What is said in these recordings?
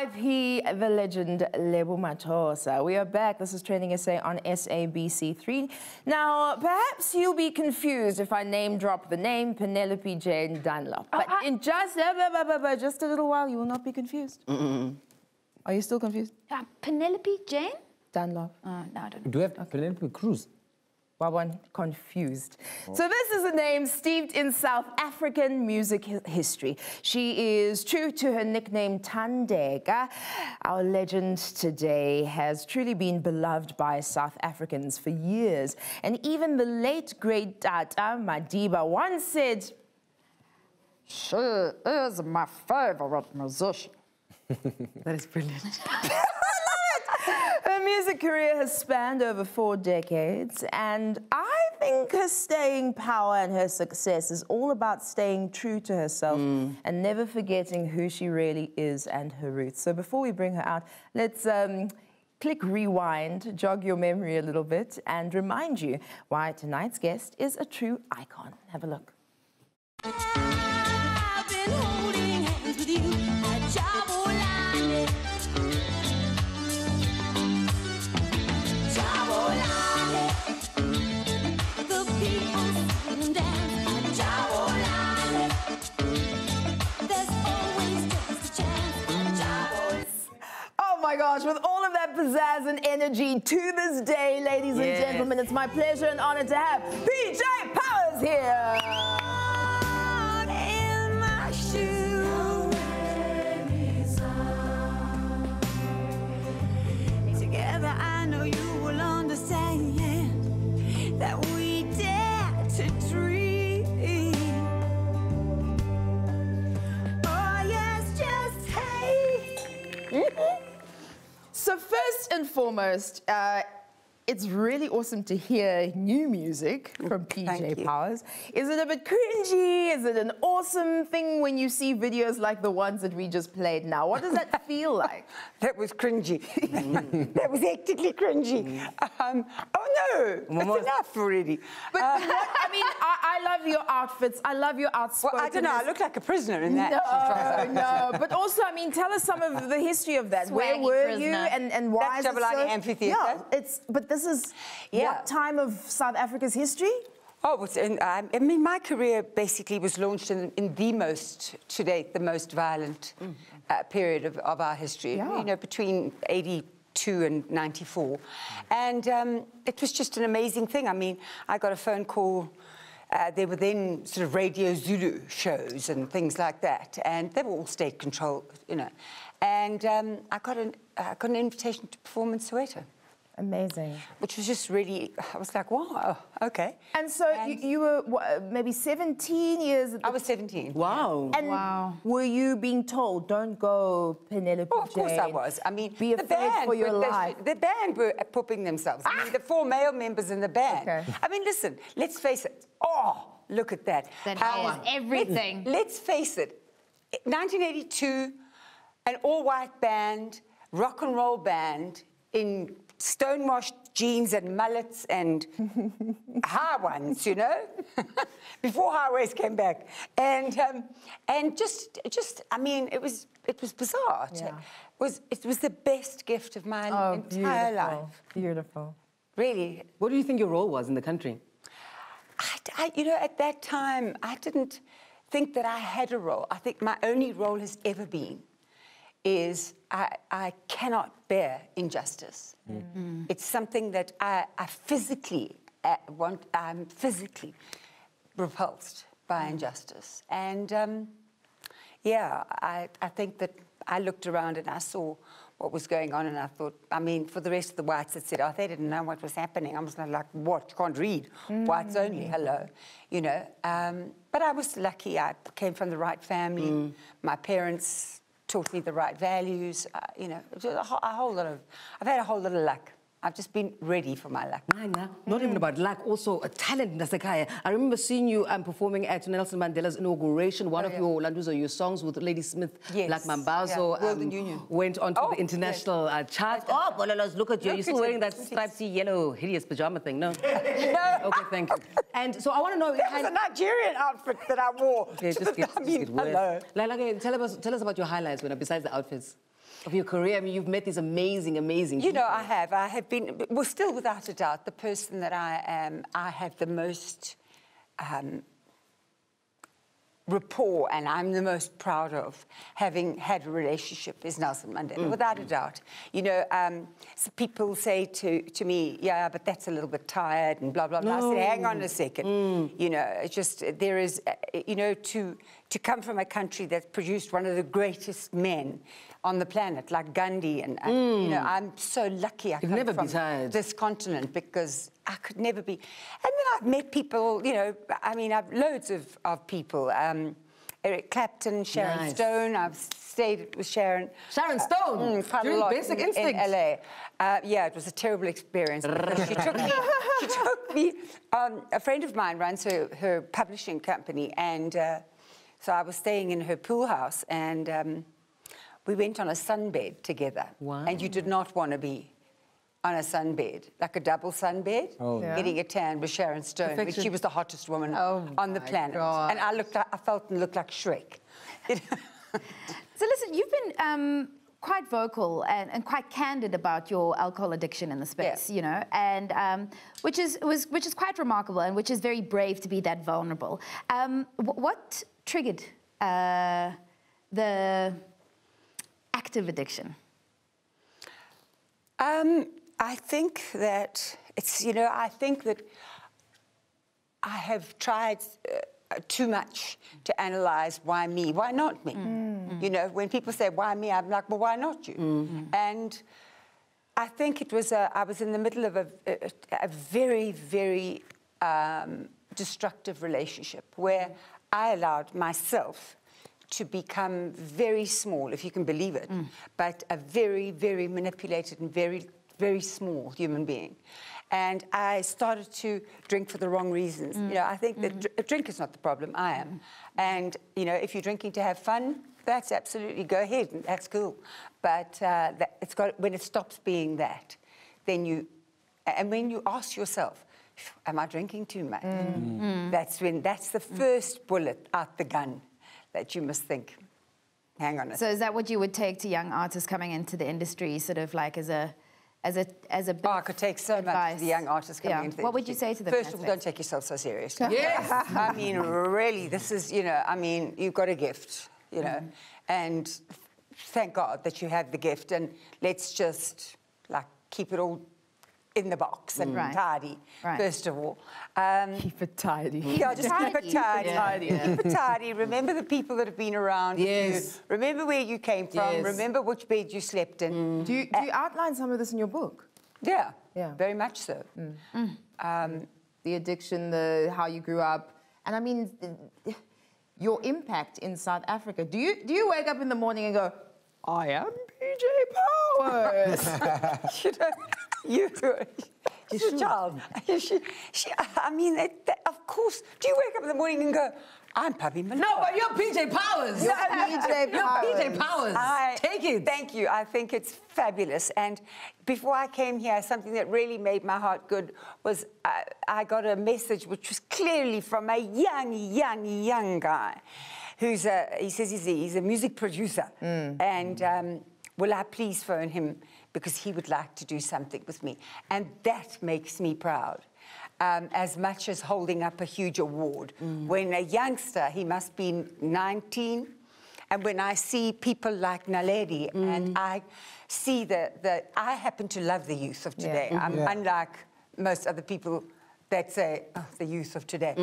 R.I.P. the legend Lebo Mathosa. We are back. This is TrendingSA on SABC3. Now, perhaps you'll be confused if I name drop the name Penelope Jane Dunlop. But in just a little while, you will not be confused. Are you still confused? Penelope Jane Dunlop. No, I don't know. Do we have Penelope Cruz? One confused. So this is a name steeped in South African music history. She is true to her nickname Thandeka. Our legend today has truly been beloved by South Africans for years. And even the late great Tata Madiba once said, "She is my favorite musician." That is brilliant. Her music career has spanned over 4 decades, and I think her staying power and her success is all about staying true to herself and never forgetting who she really is and her roots. So before we bring her out, let's click rewind, jog your memory a little bit, and remind you why tonight's guest is a true icon. Have a look. I've been holding hands with you at Jabolani. Jabolani. The people sing and dance at Jabolani. There's always just a chance at Jabolani. Oh my gosh, with all of that pizzazz and energy to this day, ladies and gentlemen, it's my pleasure and honor to have PJ Powers here. In my shoes. Together I know you will understand that we dare to dream. Oh yes, just hey. So first and foremost, it's really awesome to hear new music from PJ Powers. Is it a bit cringy? Is it an awesome thing when you see videos like the ones that we just played now? What does that feel like? That was cringy. That was hectically cringy. Oh no, that's enough already. But I mean, I love your outfits. I love your outspokenness. Well, I don't know, I look like a prisoner in that. No. But also, I mean, tell us some of the history of that. Where Swaggy were prisoner. you and why That's is it so... Jabalani Amphitheatre. Yeah, but this is what time of South Africa's history? Oh, I mean, my career basically was launched in the most, to date, the most violent period of our history, you know, between 82 and 94. And it was just an amazing thing. I mean, I got a phone call. There were then sort of Radio Zulu shows and things like that. And they were all state controlled, you know. And I got an invitation to perform in Soweto. Amazing. Which was just really, I was like, wow, okay. And so you were maybe 17 years? I was 17. Wow. And were you being told, don't go, Penelope Oh, of course Jane. I was. I mean, be afraid for your life. The band were pooping themselves. I mean, the 4 male members in the band. Okay. I mean, listen, let's face it. Oh, look at that. That is everything. Let's face it. 1982, an all-white band, rock and roll band in stonewashed jeans and mullets and high ones, you know, before highways came back, and just I mean, it was bizarre. Yeah. It was the best gift of my entire life. Beautiful. Really. What do you think your role was in the country? You know, at that time, I didn't think that I had a role. I think my only role has ever been is I cannot bear injustice. It's something that I physically I'm physically repulsed by injustice. And yeah, I think that I looked around and I saw what was going on, and I thought, I mean, for the rest of the whites that said, oh, they didn't know what was happening. I was like, what? You can't read. Whites only, hello. You know, but I was lucky. I came from the right family. My parents taught me the right values, you know, a whole lot of, I've had a whole lot of luck. I've just been ready for my luck. Not even about luck, also a talent, Nasekaya. I remember seeing you performing at Nelson Mandela's inauguration. One of your Landuzo, your songs with Lady Smith, like Mambazo, went on to the international chart. Oh, Bololos, look at you. You're still wearing that striped yellow, hideous pajama thing, no? No. Okay, thank you. And so I want to know... That was a Nigerian outfit that I wore. Okay, just get hello. Like, tell us about your highlights, besides the outfits. of your career? I mean, you've met these amazing people. You know, I have been, well, still without a doubt, the person that I am, I have the most rapport, and I'm the most proud of having had a relationship is Nelson Mandela, without a doubt. You know, so people say to me, yeah, but that's a little bit tired and blah, blah, blah. I say, hang on a second. You know, it's just, there is, you know, to come from a country that's produced one of the greatest men on the planet, like Gandhi, and you know, I'm so lucky I come never from be tired. this continent, because I could never be. And then I've met people, you know, I mean, I've loads of people. Eric Clapton, Sharon Stone. I've stayed with Sharon. Sharon Stone? Quite a lot Basic in Instinct. LA. Yeah, it was a terrible experience. Because she took me, a friend of mine runs her publishing company, and so I was staying in her pool house, and we went on a sunbed together. Wow. And you did not want to be on a sunbed, like a double sunbed, getting a tan with Sharon Stone. But she was the hottest woman on the planet. And I felt and looked like Shrek. So listen, you've been quite vocal and quite candid about your alcohol addiction in the space, you know, and which is quite remarkable, and which is very brave to be that vulnerable. What triggered the active addiction? I think that it's, you know, I think that I have tried too much to analyze why me, why not me? You know, when people say, why me, I'm like, well, why not you? And I think it was, I was in the middle of a very, very destructive relationship where I allowed myself to become very small, if you can believe it, but a very, very manipulated and very, very small human being. And I started to drink for the wrong reasons. You know, I think that drink is not the problem, I am. And, you know, if you're drinking to have fun, that's absolutely, go ahead, that's cool. But it's got, when it stops being that, then you, and when you ask yourself, am I drinking too much? That's the first bullet out the gun that you must think, hang on a second. So is that what you would take to young artists coming into the industry, sort of like as a bit I could take so much to the young artists coming into the What would you say to them? First of all, don't take yourself so seriously. Yes. I mean, really, this is, you know, I mean, you've got a gift, you know, and thank God that you have the gift, and let's just, like, keep it all in the box and tidy, first of all. Keep it tidy. Yeah, just keep it tidy. Keep it tidy. Remember the people that have been around you. Remember where you came from. Remember which bed you slept in. Do you outline some of this in your book? Yeah, very much so. The addiction, how you grew up, and I mean, your impact in South Africa. Do you wake up in the morning and go, I am PJ Powers? She's a child. I mean, of course. Do you wake up in the morning and go, I'm Puppy Malone? No, but you're PJ Powers. You're PJ Powers. You're PJ Powers. Take it. Thank you. I think it's fabulous. And before I came here, something that really made my heart good was I got a message which was clearly from a young guy who's he says he's a music producer. And will I please phone him because he would like to do something with me. And that makes me proud. As much as holding up a huge award. When a youngster, he must be 19, and when I see people like Naledi, and I see I happen to love the youth of today. I'm unlike most other people that say, oh, the youth of today.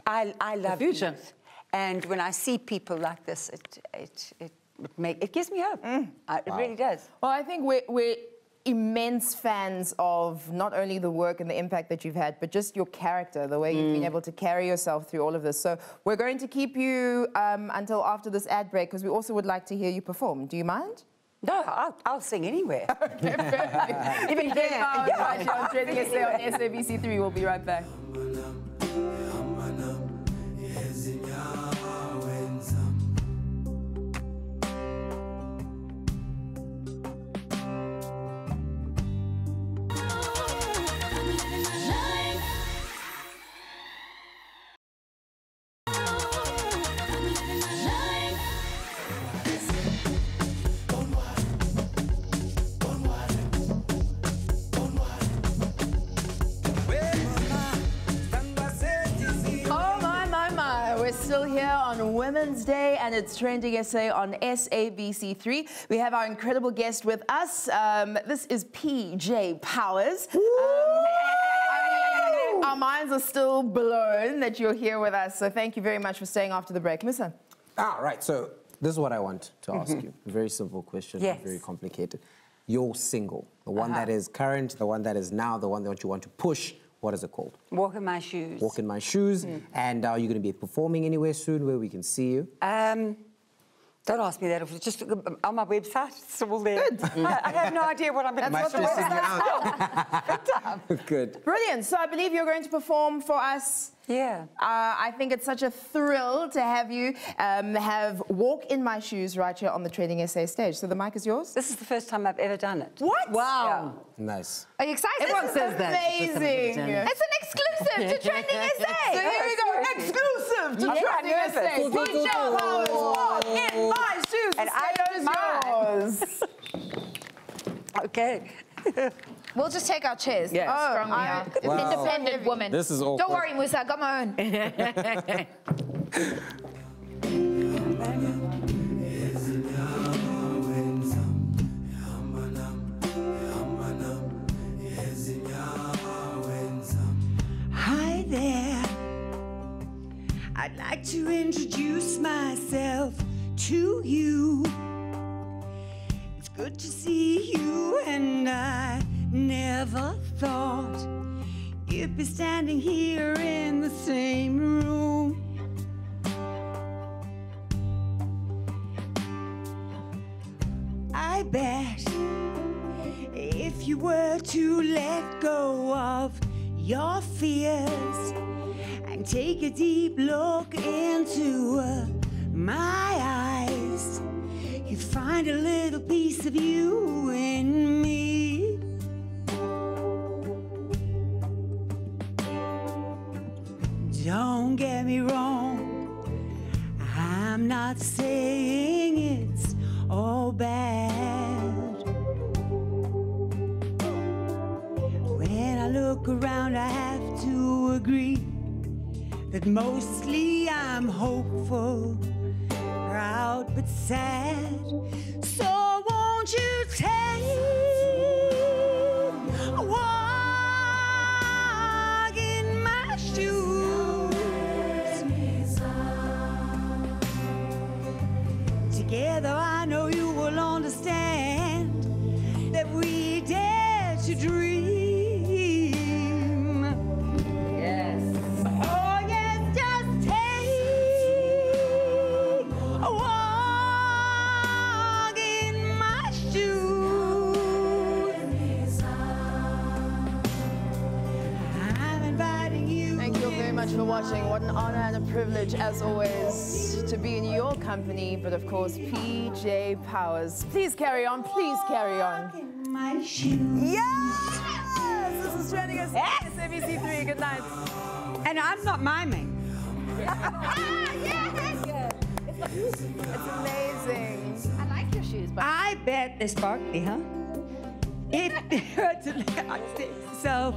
I love the future. Youth. And when I see people like this, it gives me hope. It really does. Well, I think we're immense fans of not only the work and the impact that you've had, but just your character, the way you've been able to carry yourself through all of this. So we're going to keep you until after this ad break, because we also would like to hear you perform. Do you mind? No, I'll sing anywhere. Okay, perfect. Even there. On TrendingSA on SABC3. We'll be right back. Women's Day, and it's Trending SA on SABC3. We have our incredible guest with us. This is PJ Powers. Our minds are still blown that you're here with us, so thank you very much for staying after the break. Missa. Right, so this is what I want to ask you. A very simple question, not very complicated. You're single, the one that is current, the one that is now, the one that you want to push. What is it called? Walk in My Shoes. Walk in My Shoes. And are you going to be performing anywhere soon where we can see you? Don't ask me that. If it's just on my website, it's all there. Good. I have no idea what I'm going to do. Good. Brilliant. So I believe you're going to perform for us. Yeah. I think it's such a thrill to have you have Walk in My Shoes right here on the TrendingSA stage. So the mic is yours. This is the first time I've ever done it. What? Wow. Yeah. Nice. Are you excited? Everyone says that. Amazing. It's an exclusive to TrendingSA. So here we go. Exclusive to TrendingSA. PJ Powers, Walk in My Shoes. And I don't mind. Okay. We'll just take our chairs. Yes. Strong we are. Independent woman. This is awkward. Don't worry, Musa. I got my own. Hi there. I'd like to introduce myself to you. It's good to see you, and I never thought you'd be standing here in the same room. I bet if you were to let go of your fears and take a deep look into my eyes, you'd find a little piece of you in me. Don't get me wrong, I'm not saying it's all bad. When I look around, I have to agree that mostly I'm hopeful, proud but sad. So won't you take a walk in my shoes? Together I know you will understand that we dare to dream. For watching. What an honor and a privilege, as always, to be in your company. But of course, PJ Powers. Please carry on. Please carry on. My shoes. Yes! This is TrendingSA. SABC3. Good night. And I'm not miming. It's amazing. I like your shoes, but I bet they're sparkly, huh? If they were to so.